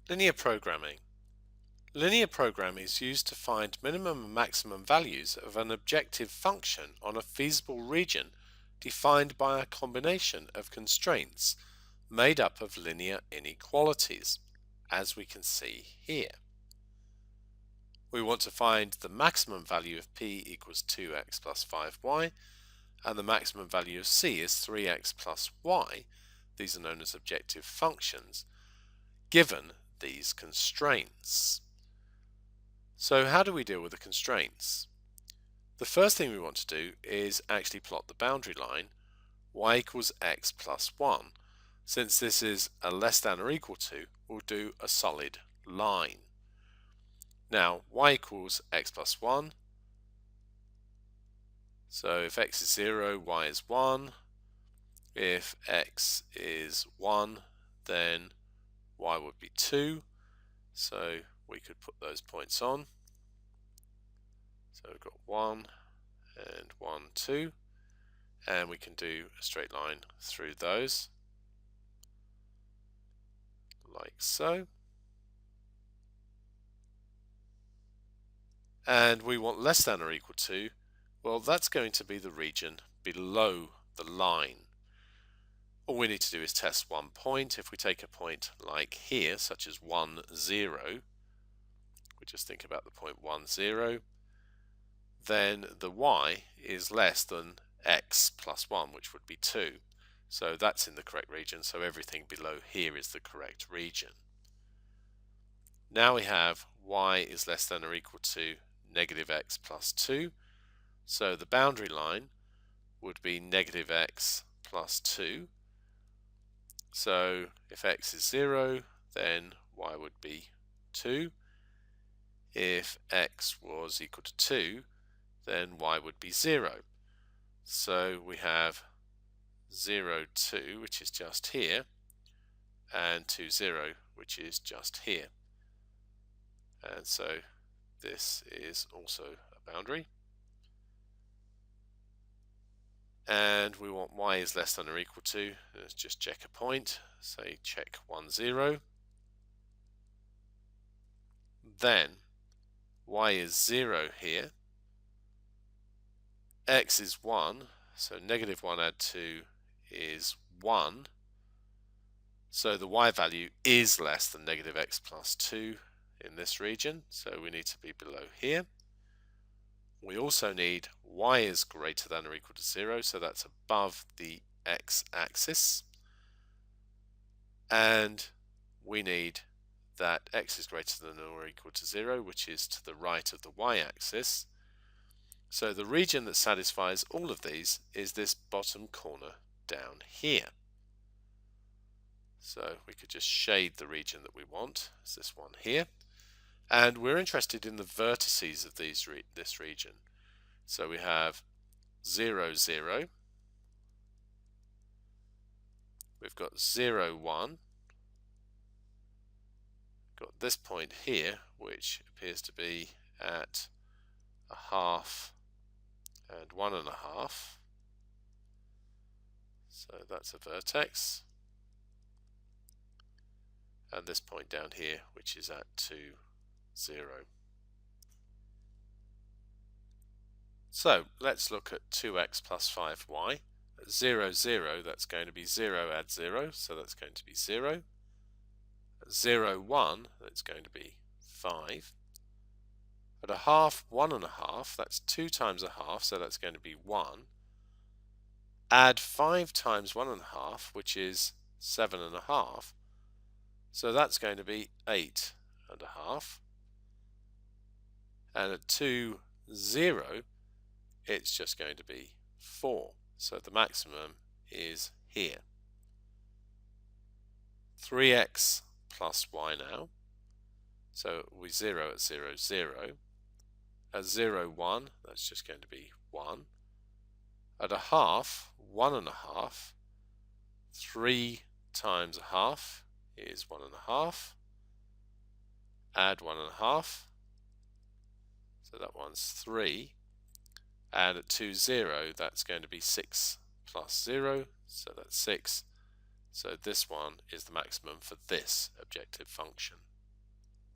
Linear programming. Linear programming is used to find minimum and maximum values of an objective function on a feasible region defined by a combination of constraints made up of linear inequalities, as we can see here. We want to find the maximum value of p equals 2x plus 5y, and the maximum value of c is 3x plus y. These are known as objective functions, given these constraints. So how do we deal with the constraints? The first thing we want to do is actually plot the boundary line y equals x plus 1. Since this is a less than or equal to, we'll do a solid line. Now y equals x plus 1, so if x is 0, y is 1. If x is 1, then y would be 2, so we could put those points on. So we've got 1 and 1, 2, and we can do a straight line through those, like so. And we want less than or equal to, well, that's going to be the region below the line. All we need to do is test one point. If we take a point like here, such as 1, 0, we just think about the point 1, 0, then the y is less than x plus 1, which would be 2. So that's in the correct region, so everything below here is the correct region. Now we have y is less than or equal to negative x plus 2, so the boundary line would be negative x plus 2. So if x is 0, then y would be 2. If x was equal to 2, then y would be 0. So we have 0, 2, which is just here, and 2, 0, which is just here. And so this is also a boundary. And we want y is less than or equal to, let's just check a point, say check 1, 0. Then y is 0 here, x is 1, so negative 1 add 2 is 1, so the y value is less than negative x plus 2 in this region, so we need to be below here. We also need y is greater than or equal to 0, so that's above the x-axis, and we need that x is greater than or equal to 0, which is to the right of the y-axis. So the region that satisfies all of these is this bottom corner down here. So we could just shade the region that we want, it's this one here. And we're interested in the vertices of this region. So we have 0, 0. We've got 0, 1. Got this point here, which appears to be at a half and 1.5. So that's a vertex. And this point down here, which is at 2, 0. So let's look at 2x plus 5y. At 0, 0, that's going to be 0 add 0, so that's going to be 0. At 0, 1, that's going to be 5. At a half, 1.5, that's 2 times a half, so that's going to be 1. Add 5 times 1.5, which is 7.5, so that's going to be 8.5. And at 2, 0, it's just going to be 4. So the maximum is here. 3x plus y now. So we 0 at 0, 0. At 0, 1, that's just going to be 1. At a half, 1.5. 3 times a half is 1.5. Add 1.5. So that one's 3. And at 2, 0, that's going to be 6 plus 0, so that's 6. So this one is the maximum for this objective function.